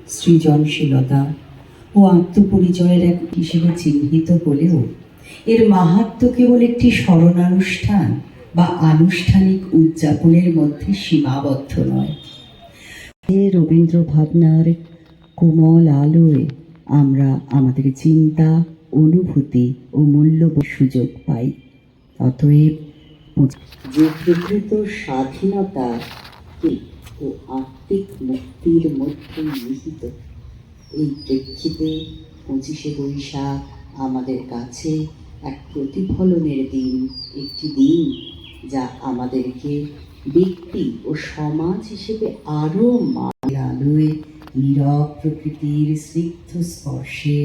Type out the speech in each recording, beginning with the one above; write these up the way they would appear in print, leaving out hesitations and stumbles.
সৃজনশীলতা ও আত্মপরিচয়ের এক হিসেবে চিহ্নিত হলেও এর মাহাত্ম্য কেবল একটি স্মরণানুষ্ঠান বা আনুষ্ঠানিক উদযাপনের মধ্যে সীমাবদ্ধ নয়। রবীন্দ্র ভাবনার কোমল আলোয় আমরা আমাদের চিন্তা, অনুভূতি ও মূল্যবোধ সুযোগ পাই। অতএব যে প্রকৃত স্বাধীনতা ও আত্মিক মুক্তির মধ্যে নিহিত, এই প্রেক্ষিতে 25শে বৈশাখ আমাদের কাছে এক প্রতিফলনের দিন, একটি দিন যা আমাদেরকে ব্যক্তি ও সমাজ হিসেবে আরো আলোয় নীরব প্রকৃতির স্নিগ্ধ স্পর্শে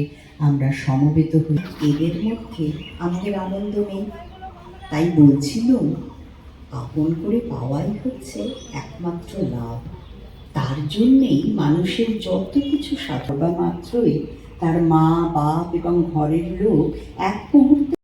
আমরা সমবেত হই। এদের মধ্যে আমাদের আনন্দ নেই, তাই বলছিলাম আপন করে পাওয়াই হচ্ছে একমাত্র লাভ। তার জন্যেই মানুষের যত কিছু সাধবা মাত্রই তার মা, বাপ এবং ঘরের লোক এক মুহূর্তে